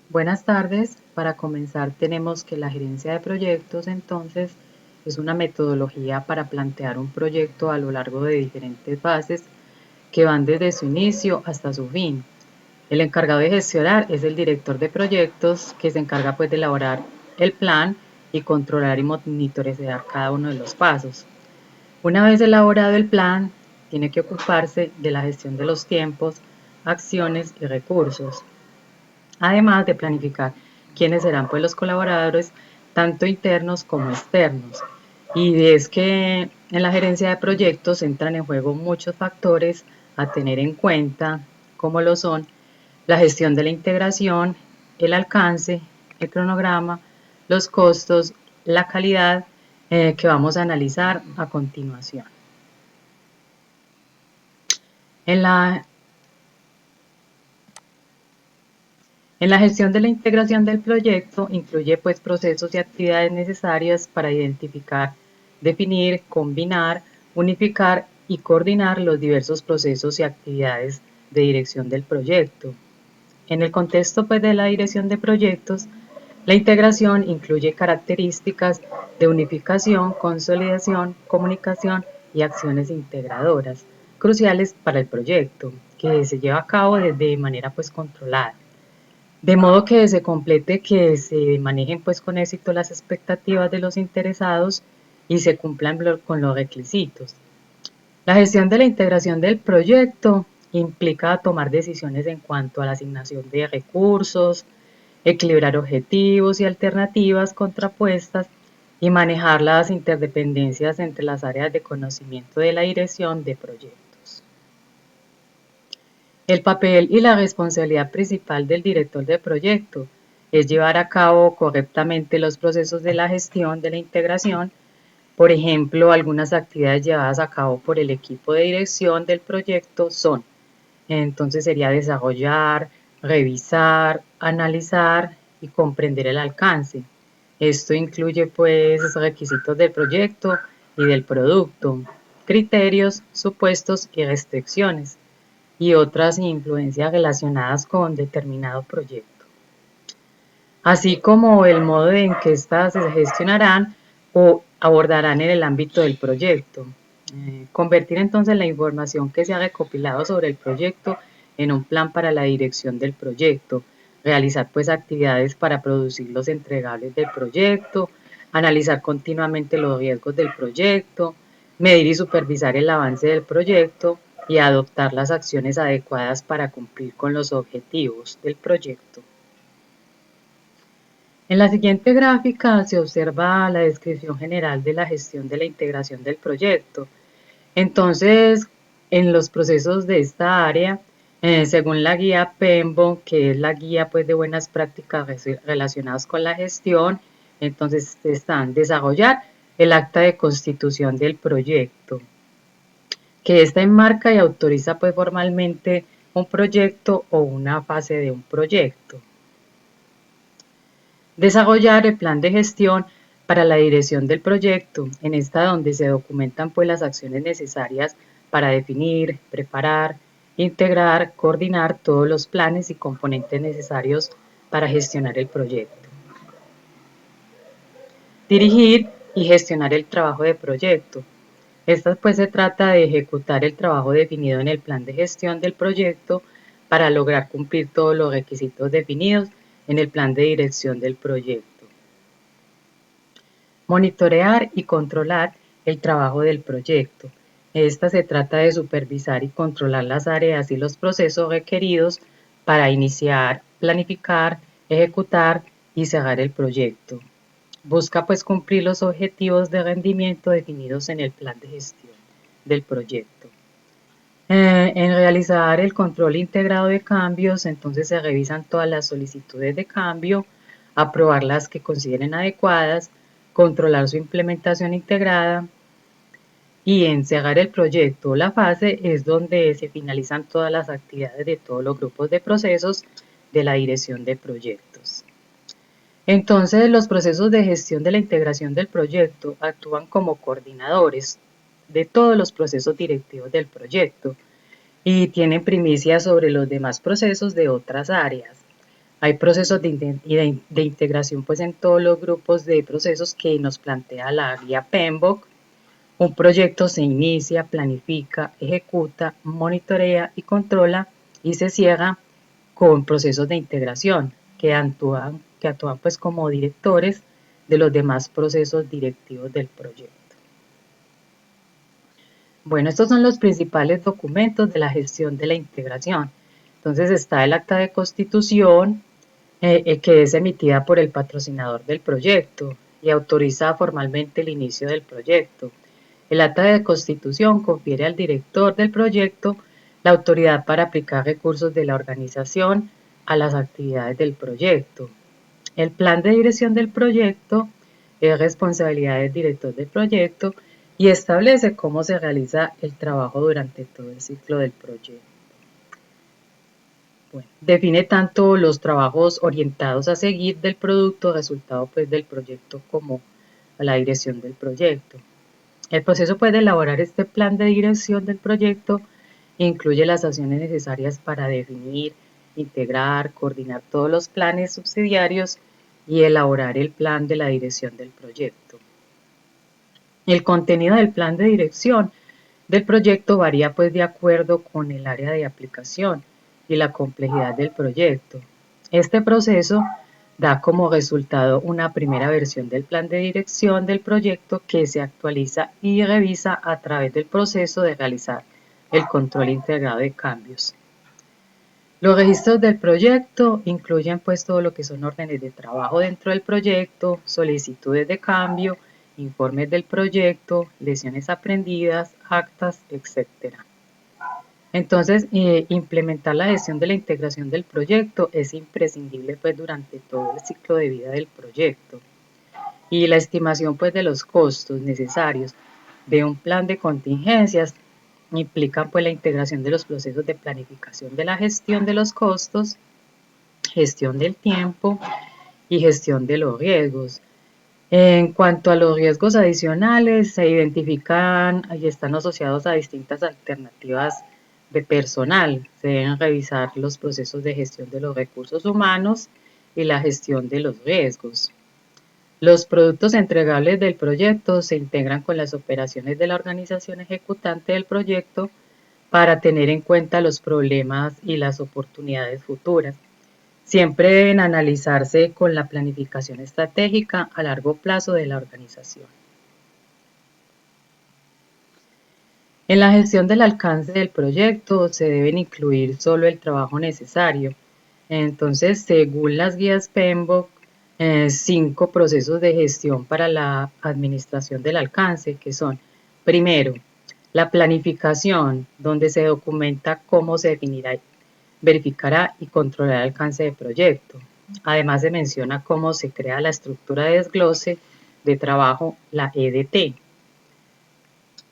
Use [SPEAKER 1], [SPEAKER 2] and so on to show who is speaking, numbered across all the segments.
[SPEAKER 1] Buenas tardes. Para comenzar tenemos que la gerencia de proyectos entonces es una metodología para plantear un proyecto a lo largo de diferentes fases que van desde su inicio hasta su fin. El encargado de gestionar es el director de proyectos que se encarga pues de elaborar el plan y controlar y monitorear cada uno de los pasos. Una vez elaborado el plan, tiene que ocuparse de la gestión de los tiempos, acciones y recursos, además de planificar quiénes serán pues los colaboradores, tanto internos como externos. Y es que en la gerencia de proyectos entran en juego muchos factores a tener en cuenta, como lo son la gestión de la integración, el alcance, el cronograma, los costos, la calidad, que vamos a analizar a continuación. En la En la gestión de la integración del proyecto incluye pues procesos y actividades necesarias para identificar, definir, combinar, unificar y coordinar los diversos procesos y actividades de dirección del proyecto. En el contexto pues de la dirección de proyectos, la integración incluye características de unificación, consolidación, comunicación y acciones integradoras cruciales para el proyecto, que se lleva a cabo de manera pues controlada. De modo que se complete que se manejen pues con éxito las expectativas de los interesados y se cumplan con los requisitos. La gestión de la integración del proyecto implica tomar decisiones en cuanto a la asignación de recursos, equilibrar objetivos y alternativas contrapuestas y manejar las interdependencias entre las áreas de conocimiento de la dirección de proyectos. El papel y la responsabilidad principal del director de proyecto es llevar a cabo correctamente los procesos de la gestión de la integración. Por ejemplo, algunas actividades llevadas a cabo por el equipo de dirección del proyecto son, entonces sería desarrollar, revisar, analizar y comprender el alcance. Esto incluye pues requisitos del proyecto y del producto, criterios, supuestos y restricciones y otras influencias relacionadas con determinado proyecto, así como el modo en que éstas se gestionarán o abordarán en el ámbito del proyecto. Convertir entonces la información que se ha recopilado sobre el proyecto en un plan para la dirección del proyecto, realizar pues actividades para producir los entregables del proyecto, analizar continuamente los riesgos del proyecto, medir y supervisar el avance del proyecto y adoptar las acciones adecuadas para cumplir con los objetivos del proyecto. En la siguiente gráfica se observa la descripción general de la gestión de la integración del proyecto. Entonces, en los procesos de esta área, según la guía PEMBO, que es la guía pues, de buenas prácticas relacionadas con la gestión, entonces están desarrollar el acta de constitución del proyecto, que esta enmarca y autoriza pues, formalmente un proyecto o una fase de un proyecto. Desarrollar el plan de gestión para la dirección del proyecto, en esta donde se documentan pues las acciones necesarias para definir, preparar, integrar, coordinar todos los planes y componentes necesarios para gestionar el proyecto. Dirigir y gestionar el trabajo de proyecto. Esta pues se trata de ejecutar el trabajo definido en el plan de gestión del proyecto para lograr cumplir todos los requisitos definidos en el plan de dirección del proyecto. Monitorear y controlar el trabajo del proyecto. Esta se trata de supervisar y controlar las áreas y los procesos requeridos para iniciar, planificar, ejecutar y cerrar el proyecto. Busca pues cumplir los objetivos de rendimiento definidos en el plan de gestión del proyecto. En realizar el control integrado de cambios, entonces se revisan todas las solicitudes de cambio, aprobar las que consideren adecuadas, controlar su implementación integrada y en cerrar el proyecto o la fase es donde se finalizan todas las actividades de todos los grupos de procesos de la dirección de proyectos. Entonces, los procesos de gestión de la integración del proyecto actúan como coordinadores de todos los procesos directivos del proyecto y tienen primicia sobre los demás procesos de otras áreas. Hay procesos de integración pues en todos los grupos de procesos que nos plantea la guía PMBOK. Un proyecto se inicia, planifica, ejecuta, monitorea y controla y se cierra con procesos de integración que actúan pues como directores de los demás procesos directivos del proyecto. Bueno, estos son los principales documentos de la gestión de la integración. Entonces está el acta de constitución, que es emitida por el patrocinador del proyecto y autoriza formalmente el inicio del proyecto. El acta de constitución confiere al director del proyecto la autoridad para aplicar recursos de la organización a las actividades del proyecto. El plan de dirección del proyecto es responsabilidad del director del proyecto y establece cómo se realiza el trabajo durante todo el ciclo del proyecto. Bueno, define tanto los trabajos orientados a seguir del producto, resultado pues del proyecto, como a la dirección del proyecto. El proceso de elaborar este plan de dirección del proyecto incluye las acciones necesarias para definir, integrar, coordinar todos los planes subsidiarios y elaborar el plan de la dirección del proyecto. El contenido del plan de dirección del proyecto varía pues de acuerdo con el área de aplicación y la complejidad del proyecto. Este proceso da como resultado una primera versión del plan de dirección del proyecto que se actualiza y revisa a través del proceso de realizar el control integrado de cambios. Los registros del proyecto incluyen pues todo lo que son órdenes de trabajo dentro del proyecto, solicitudes de cambio, informes del proyecto, lecciones aprendidas, actas, etc. Entonces, implementar la gestión de la integración del proyecto es imprescindible pues durante todo el ciclo de vida del proyecto. Y la estimación pues de los costos necesarios de un plan de contingencias implican pues la integración de los procesos de planificación de la gestión de los costos, gestión del tiempo y gestión de los riesgos. En cuanto a los riesgos adicionales, se identifican y están asociados a distintas alternativas de personal. Se deben revisar los procesos de gestión de los recursos humanos y la gestión de los riesgos. Los productos entregables del proyecto se integran con las operaciones de la organización ejecutante del proyecto para tener en cuenta los problemas y las oportunidades futuras. Siempre deben analizarse con la planificación estratégica a largo plazo de la organización. En la gestión del alcance del proyecto se deben incluir solo el trabajo necesario. Entonces, según las guías PMBOK, 5 procesos de gestión para la administración del alcance, que son: primero, la planificación, donde se documenta cómo se definirá, verificará y controlará el alcance del proyecto. Además, se menciona cómo se crea la estructura de desglose de trabajo, la EDT.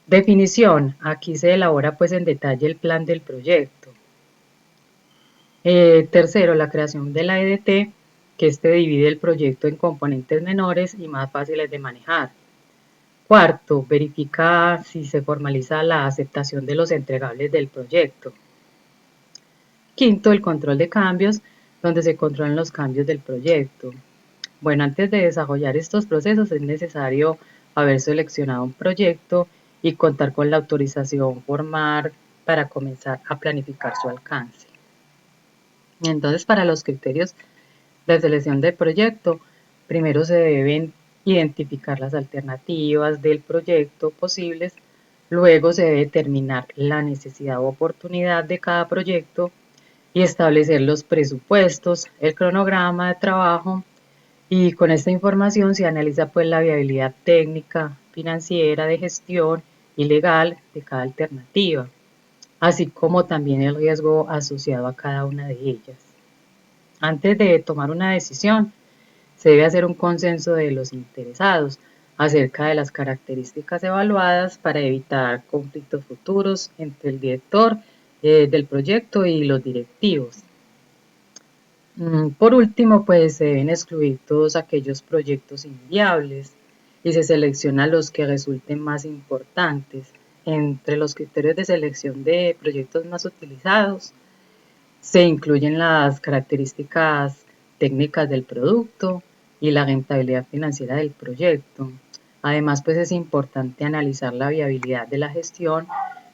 [SPEAKER 1] Definición: aquí se elabora pues en detalle el plan del proyecto. Tercero, la creación de la EDT, que divide el proyecto en componentes menores y más fáciles de manejar. Cuarto, verifica si se formaliza la aceptación de los entregables del proyecto. Quinto, el control de cambios, donde se controlan los cambios del proyecto. Bueno, antes de desarrollar estos procesos es necesario haber seleccionado un proyecto y contar con la autorización formal para comenzar a planificar su alcance. Entonces, para los criterios de selección del proyecto, primero se deben identificar las alternativas del proyecto posibles, luego se debe determinar la necesidad o oportunidad de cada proyecto y establecer los presupuestos, el cronograma de trabajo, y con esta información se analiza pues la viabilidad técnica, financiera, de gestión y legal de cada alternativa, así como también el riesgo asociado a cada una de ellas. Antes de tomar una decisión, se debe hacer un consenso de los interesados acerca de las características evaluadas para evitar conflictos futuros entre el director del proyecto y los directivos. Por último, pues se deben excluir todos aquellos proyectos inviables y se seleccionan los que resulten más importantes. Entre los criterios de selección de proyectos más utilizados se incluyen las características técnicas del producto y la rentabilidad financiera del proyecto. Además, pues es importante analizar la viabilidad de la gestión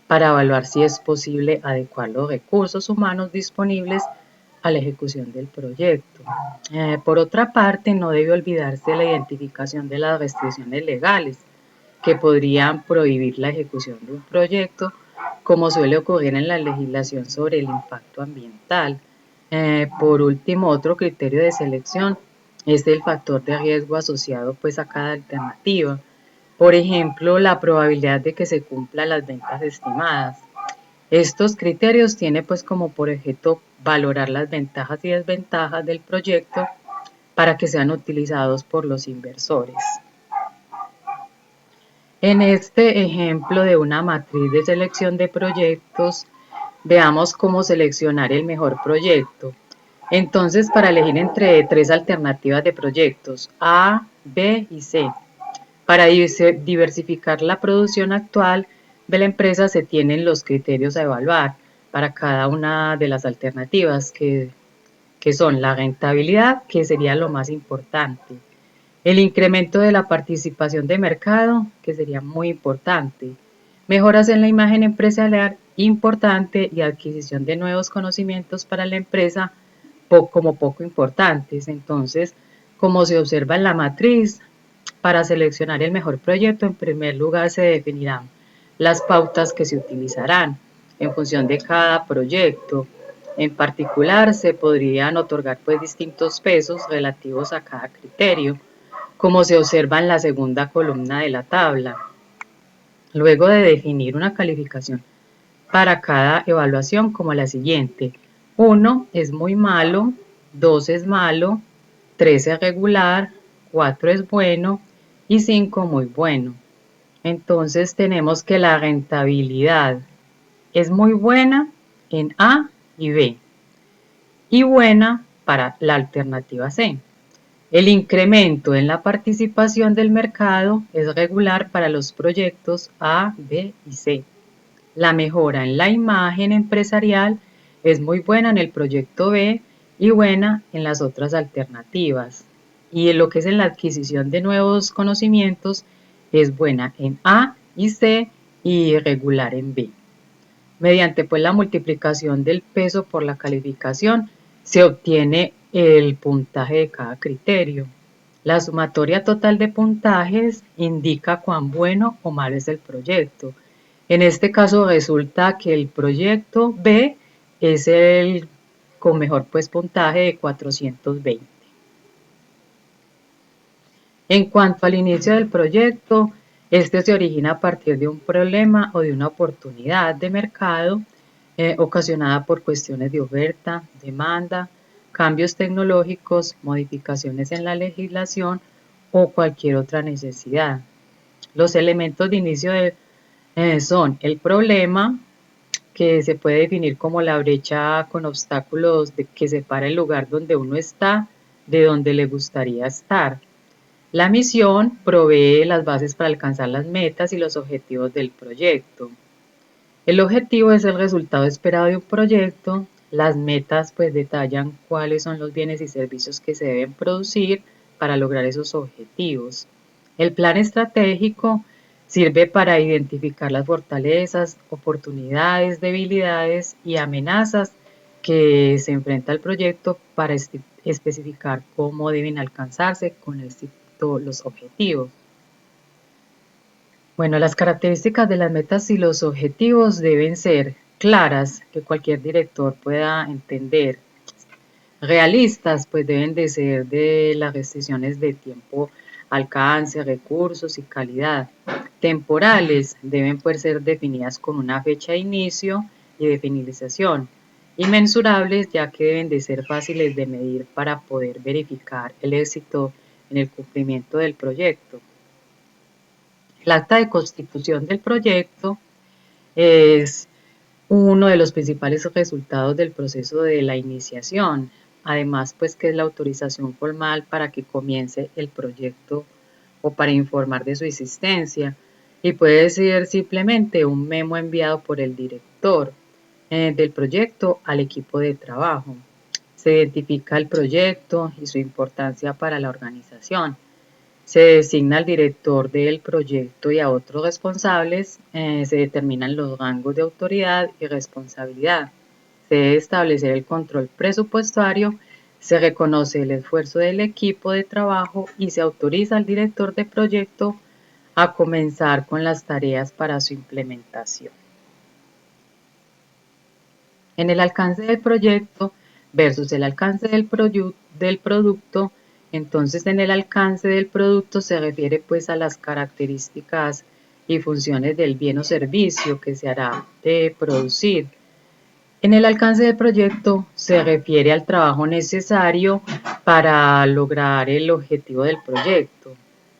[SPEAKER 1] para evaluar si es posible adecuar los recursos humanos disponibles a la ejecución del proyecto. Por otra parte, no debe olvidarse la identificación de las restricciones legales que podrían prohibir la ejecución de un proyecto, como suele ocurrir en la legislación sobre el impacto ambiental. Por último, otro criterio de selección es el factor de riesgo asociado pues a cada alternativa. Por ejemplo, la probabilidad de que se cumplan las ventas estimadas. Estos criterios tienen pues como por objeto valorar las ventajas y desventajas del proyecto para que sean utilizados por los inversores. En este ejemplo de una matriz de selección de proyectos, veamos cómo seleccionar el mejor proyecto. Entonces, para elegir entre tres alternativas de proyectos, A, B y C, para diversificar la producción actual de la empresa se tienen los criterios a evaluar para cada una de las alternativas, que son la rentabilidad, que sería lo más importante, el incremento de la participación de mercado, que sería muy importante, mejoras en la imagen empresarial, importante, y adquisición de nuevos conocimientos para la empresa, como poco importantes. Entonces, como se observa en la matriz, para seleccionar el mejor proyecto, en primer lugar se definirán las pautas que se utilizarán en función de cada proyecto. En particular, se podrían otorgar pues distintos pesos relativos a cada criterio, como se observa en la segunda columna de la tabla. Luego de definir una calificación para cada evaluación como la siguiente: 1 es muy malo, 2 es malo, 3 es regular, 4 es bueno y 5 muy bueno. Entonces tenemos que la rentabilidad es muy buena en A y B y buena para la alternativa C. El incremento en la participación del mercado es regular para los proyectos A, B y C. La mejora en la imagen empresarial es muy buena en el proyecto B y buena en las otras alternativas. Y en lo que es en la adquisición de nuevos conocimientos es buena en A y C y regular en B. Mediante pues la multiplicación del peso por la calificación se obtiene el puntaje de cada criterio. La sumatoria total de puntajes indica cuán bueno o malo es el proyecto. En este caso resulta que el proyecto B es el con mejor pues puntaje de 420. En cuanto al inicio del proyecto, este se origina a partir de un problema o de una oportunidad de mercado ocasionada por cuestiones de oferta, demanda, cambios tecnológicos, modificaciones en la legislación o cualquier otra necesidad. Los elementos de inicio son el problema, que se puede definir como la brecha con obstáculos que separa el lugar donde uno está de donde le gustaría estar. La misión provee las bases para alcanzar las metas y los objetivos del proyecto. El objetivo es el resultado esperado de un proyecto. Las metas pues detallan cuáles son los bienes y servicios que se deben producir para lograr esos objetivos. El plan estratégico sirve para identificar las fortalezas, oportunidades, debilidades y amenazas que se enfrenta el proyecto para especificar cómo deben alcanzarse con éxito los objetivos. Bueno, las características de las metas y los objetivos deben ser claras, que cualquier director pueda entender. Realistas, pues deben de ser de las restricciones de tiempo, alcance, recursos y calidad. Temporales, deben poder ser definidas con una fecha de inicio y de finalización. Y mensurables, ya que deben de ser fáciles de medir para poder verificar el éxito en el cumplimiento del proyecto. El acta de constitución del proyecto es uno de los principales resultados del proceso de la iniciación. Además, pues que es la autorización formal para que comience el proyecto o para informar de su existencia. Y puede ser simplemente un memo enviado por el director del proyecto al equipo de trabajo. Se identifica el proyecto y su importancia para la organización. Se designa al director del proyecto y a otros responsables. Se determinan los rangos de autoridad y responsabilidad. Se debe establecer el control presupuestario. Se reconoce el esfuerzo del equipo de trabajo y se autoriza al director de proyecto a comenzar con las tareas para su implementación. En el alcance del proyecto versus el alcance del producto, entonces en el alcance del producto se refiere pues a las características y funciones del bien o servicio que se hará de producir. En el alcance del proyecto se refiere al trabajo necesario para lograr el objetivo del proyecto.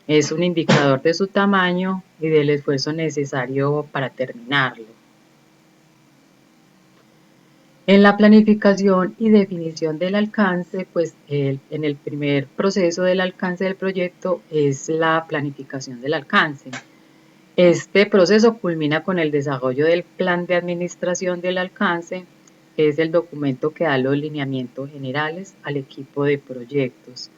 [SPEAKER 1] Es un indicador de su tamaño y del esfuerzo necesario para terminarlo. En la planificación y definición del alcance, pues en el primer proceso del alcance del proyecto es la planificación del alcance. Este proceso culmina con el desarrollo del plan de administración del alcance, que es el documento que da los lineamientos generales al equipo de proyectos.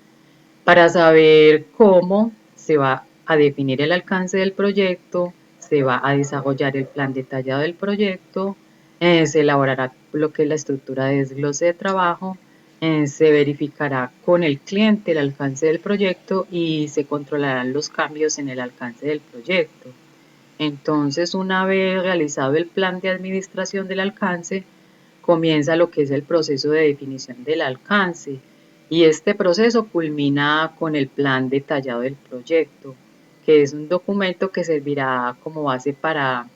[SPEAKER 1] Para saber cómo se va a definir el alcance del proyecto, se va a desarrollar el plan detallado del proyecto, se elaborará lo que es la estructura de desglose de trabajo, se verificará con el cliente el alcance del proyecto y se controlarán los cambios en el alcance del proyecto. Entonces, una vez realizado el plan de administración del alcance, comienza lo que es el proceso de definición del alcance y este proceso culmina con el plan detallado del proyecto, que es un documento que servirá como base para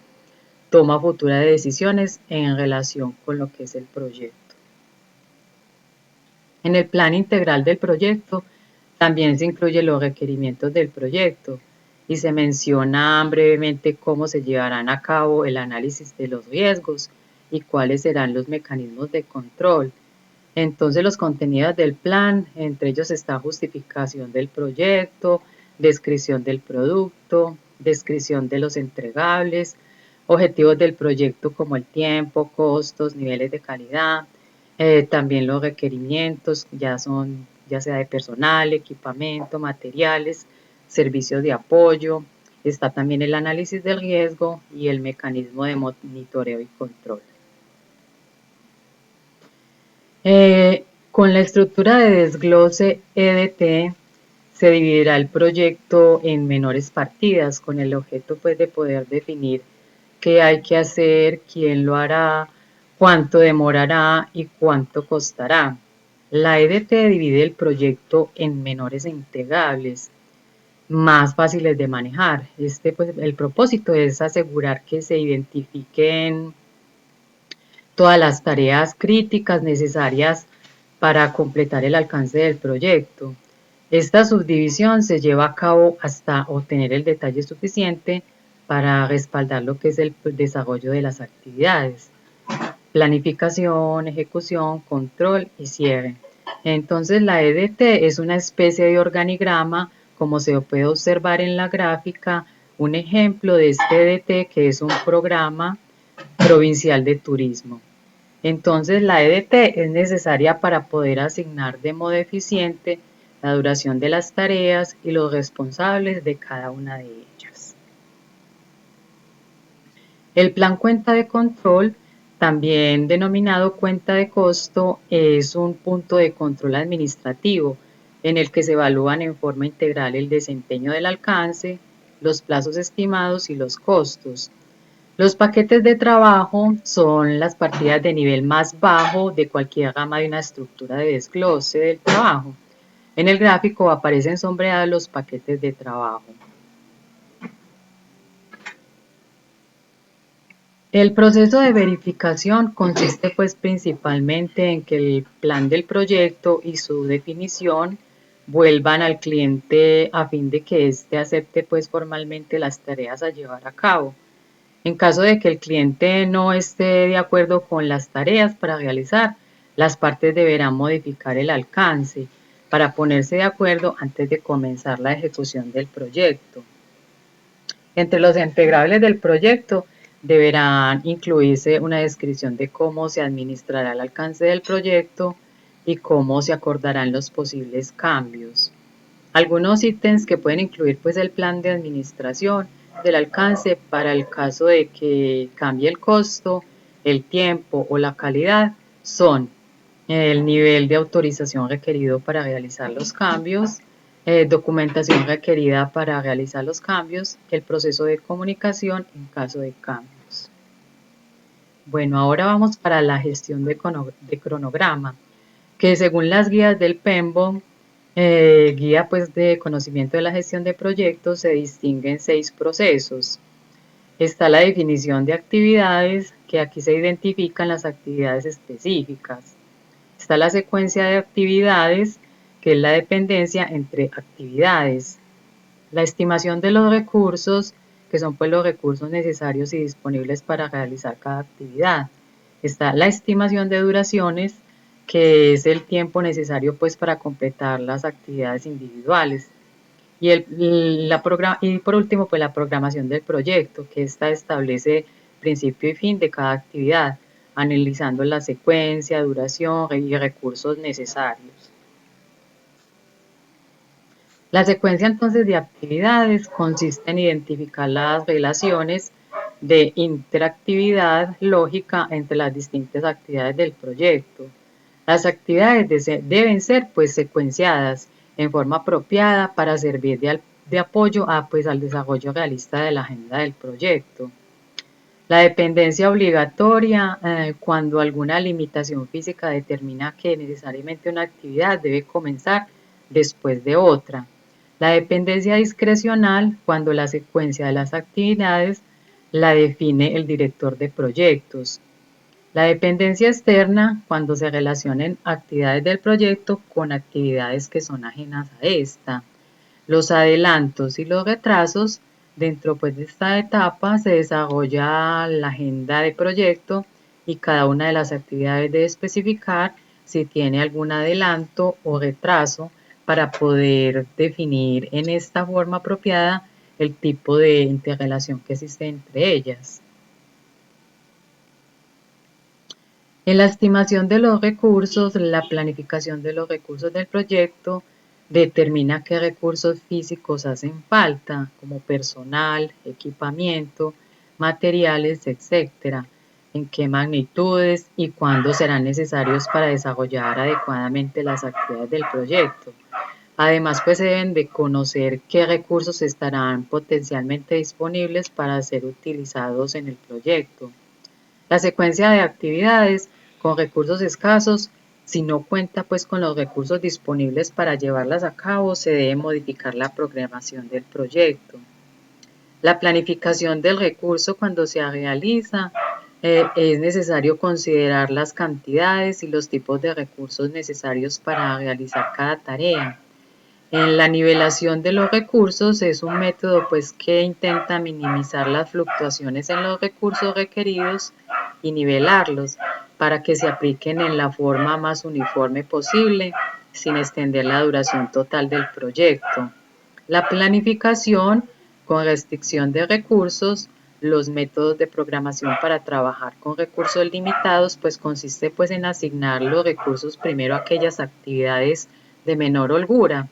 [SPEAKER 1] toma futura de decisiones en relación con lo que es el proyecto. En el plan integral del proyecto también se incluyen los requerimientos del proyecto y se menciona brevemente cómo se llevarán a cabo el análisis de los riesgos y cuáles serán los mecanismos de control. Entonces los contenidos del plan, entre ellos está justificación del proyecto, descripción del producto, descripción de los entregables, objetivos del proyecto como el tiempo, costos, niveles de calidad, también los requerimientos ya sea de personal, equipamiento, materiales, servicios de apoyo, está también el análisis del riesgo y el mecanismo de monitoreo y control. Con la estructura de desglose EDT se dividirá el proyecto en menores partidas con el objeto pues, de poder definir qué hay que hacer, quién lo hará, cuánto demorará y cuánto costará. La EDT divide el proyecto en menores e integrables, más fáciles de manejar. Pues, el propósito es asegurar que se identifiquen todas las tareas críticas necesarias para completar el alcance del proyecto. Esta subdivisión se lleva a cabo hasta obtener el detalle suficiente para respaldar lo que es el desarrollo de las actividades. Planificación, ejecución, control y cierre. Entonces la EDT es una especie de organigrama, como se puede observar en la gráfica, un ejemplo de este EDT que es un programa provincial de turismo. Entonces la EDT es necesaria para poder asignar de modo eficiente la duración de las tareas y los responsables de cada una de ellas. El plan cuenta de control, también denominado cuenta de costo, es un punto de control administrativo en el que se evalúan en forma integral el desempeño del alcance, los plazos estimados y los costos. Los paquetes de trabajo son las partidas de nivel más bajo de cualquier gama de una estructura de desglose del trabajo. En el gráfico aparecen sombreados los paquetes de trabajo. El proceso de verificación consiste pues principalmente en que el plan del proyecto y su definición vuelvan al cliente a fin de que éste acepte pues formalmente las tareas a llevar a cabo. En caso de que el cliente no esté de acuerdo con las tareas para realizar, las partes deberán modificar el alcance para ponerse de acuerdo antes de comenzar la ejecución del proyecto. Entre los integrables del proyecto deberán incluirse una descripción de cómo se administrará el alcance del proyecto, y cómo se acordarán los posibles cambios. Algunos ítems que pueden incluir pues el plan de administración del alcance para el caso de que cambie el costo, el tiempo o la calidad son el nivel de autorización requerido para realizar los cambios, documentación requerida para realizar los cambios, el proceso de comunicación en caso de cambios. Bueno, ahora vamos para la gestión de cronograma, que según las guías del PMBOK, guía pues de conocimiento de la gestión de proyectos, se distinguen 6 procesos. Está la definición de actividades, que aquí se identifican las actividades específicas. Está la secuencia de actividades, que es la dependencia entre actividades. La estimación de los recursos, que son pues los recursos necesarios y disponibles para realizar cada actividad. Está la estimación de duraciones, que es el tiempo necesario pues para completar las actividades individuales. Y por último, pues la programación del proyecto, que esta establece principio y fin de cada actividad, analizando la secuencia, duración y recursos necesarios. La secuencia entonces de actividades consiste en identificar las relaciones de interactividad lógica entre las distintas actividades del proyecto. Las actividades deben ser pues secuenciadas en forma apropiada para servir de apoyo al desarrollo realista de la agenda del proyecto. La dependencia obligatoria, cuando alguna limitación física determina que necesariamente una actividad debe comenzar después de otra. La dependencia discrecional, cuando la secuencia de las actividades la define el director de proyectos. La dependencia externa, cuando se relacionen actividades del proyecto con actividades que son ajenas a esta. Los adelantos y los retrasos, dentro pues de esta etapa se desarrolla la agenda de proyecto y cada una de las actividades debe especificar si tiene algún adelanto o retraso para poder definir en esta forma apropiada el tipo de interrelación que existe entre ellas. En la estimación de los recursos, la planificación de los recursos del proyecto determina qué recursos físicos hacen falta, como personal, equipamiento, materiales, etc., en qué magnitudes y cuándo serán necesarios para desarrollar adecuadamente las actividades del proyecto. Además, pues se deben de conocer qué recursos estarán potencialmente disponibles para ser utilizados en el proyecto. La secuencia de actividades con recursos escasos, si no cuenta pues con los recursos disponibles para llevarlas a cabo, se debe modificar la programación del proyecto. La planificación del recurso, cuando se realiza, es necesario considerar las cantidades y los tipos de recursos necesarios para realizar cada tarea. En la nivelación de los recursos es un método pues que intenta minimizar las fluctuaciones en los recursos requeridos y nivelarlos para que se apliquen en la forma más uniforme posible sin extender la duración total del proyecto. La planificación con restricción de recursos, los métodos de programación para trabajar con recursos limitados pues consiste pues en asignar los recursos primero a aquellas actividades de menor holgura.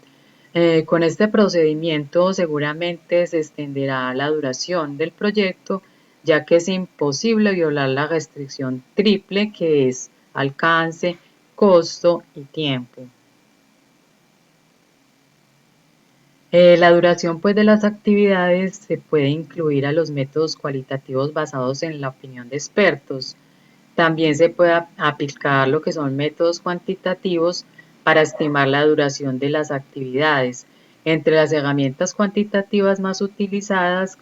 [SPEAKER 1] Con este procedimiento seguramente se extenderá la duración del proyecto, ya que es imposible violar la restricción triple que es alcance, costo y tiempo. La duración pues, de las actividades se puede incluir a los métodos cualitativos basados en la opinión de expertos. También se puede aplicar lo que son métodos cuantitativos para estimar la duración de las actividades. Entre las herramientas cuantitativas más utilizadas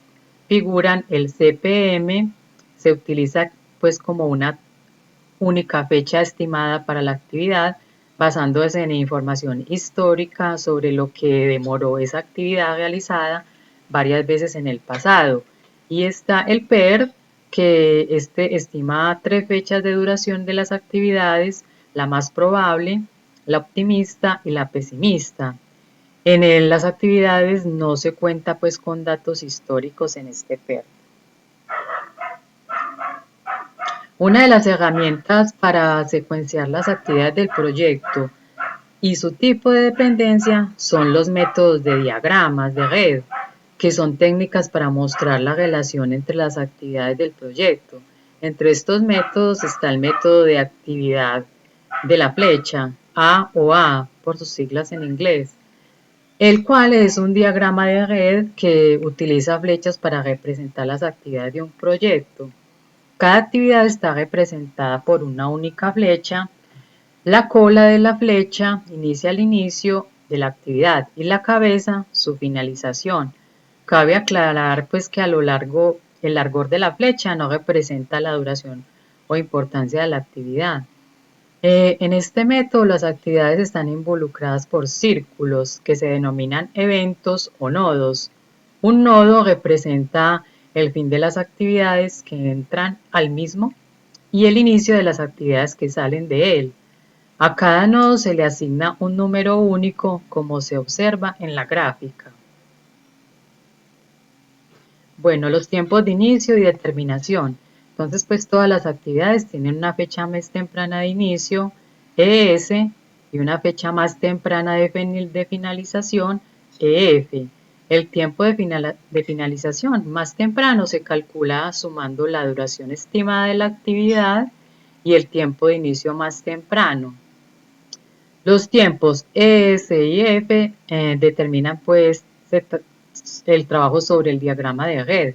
[SPEAKER 1] figuran el CPM, se utiliza pues como una única fecha estimada para la actividad, basándose en información histórica sobre lo que demoró esa actividad realizada varias veces en el pasado. Y está el PER, que estima 3 fechas de duración de las actividades, la más probable, la optimista y la pesimista. Las actividades no se cuenta pues con datos históricos en este PER. Una de las herramientas para secuenciar las actividades del proyecto y su tipo de dependencia son los métodos de diagramas de red, que son técnicas para mostrar la relación entre las actividades del proyecto. Entre estos métodos está el método de actividad de la flecha, A o A por sus siglas en inglés, el cual es un diagrama de red que utiliza flechas para representar las actividades de un proyecto. Cada actividad está representada por una única flecha. La cola de la flecha inicia el inicio de la actividad y la cabeza su finalización. Cabe aclarar pues que el largor de la flecha no representa la duración o importancia de la actividad. En este método las actividades están involucradas por círculos que se denominan eventos o nodos. Un nodo representa el fin de las actividades que entran al mismo y el inicio de las actividades que salen de él. A cada nodo se le asigna un número único, como se observa en la gráfica. Bueno, los tiempos de inicio y de terminación. Entonces, pues todas las actividades tienen una fecha más temprana de inicio, ES, y una fecha más temprana de finalización, EF. El tiempo de finalización más temprano se calcula sumando la duración estimada de la actividad y el tiempo de inicio más temprano. Los tiempos ES y F determinan pues el trabajo sobre el diagrama de red,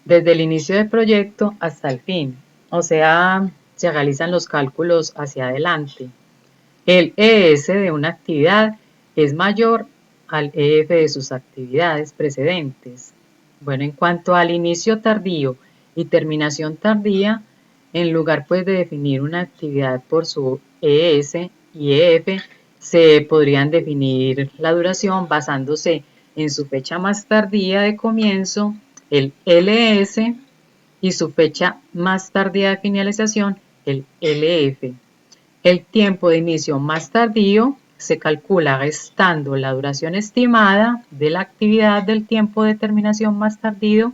[SPEAKER 1] desde el inicio del proyecto hasta el fin, o sea, se realizan los cálculos hacia adelante. El ES de una actividad es mayor al EF de sus actividades precedentes. Bueno, en cuanto al inicio tardío y terminación tardía, en lugar pues de definir una actividad por su ES y EF, se podrían definir la duración basándose en su fecha más tardía de comienzo, el LS, y su fecha más tardía de finalización, el LF. El tiempo de inicio más tardío se calcula restando la duración estimada de la actividad del tiempo de terminación más tardío.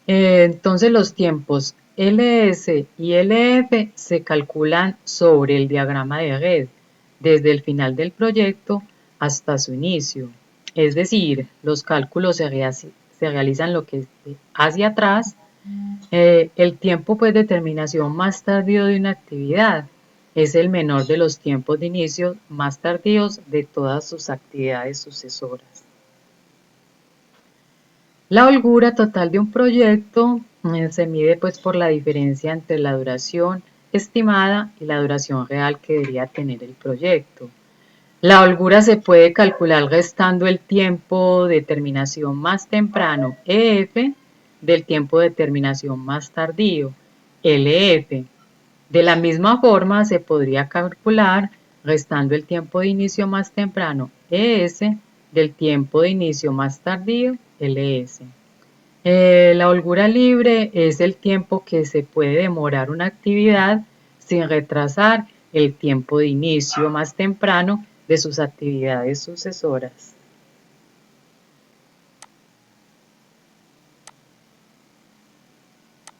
[SPEAKER 1] Entonces los tiempos LS y LF se calculan sobre el diagrama de red, desde el final del proyecto hasta su inicio. Es decir, los cálculos se realizan lo que hacia atrás. El tiempo pues, de terminación más tardío de una actividad es el menor de los tiempos de inicio más tardíos de todas sus actividades sucesoras. La holgura total de un proyecto se mide pues por la diferencia entre la duración estimada y la duración real que debería tener el proyecto. La holgura se puede calcular restando el tiempo de terminación más temprano, EF, del tiempo de terminación más tardío, LF. De la misma forma se podría calcular restando el tiempo de inicio más temprano, ES, del tiempo de inicio más tardío, LS. La holgura libre es el tiempo que se puede demorar una actividad sin retrasar el tiempo de inicio más temprano de sus actividades sucesoras.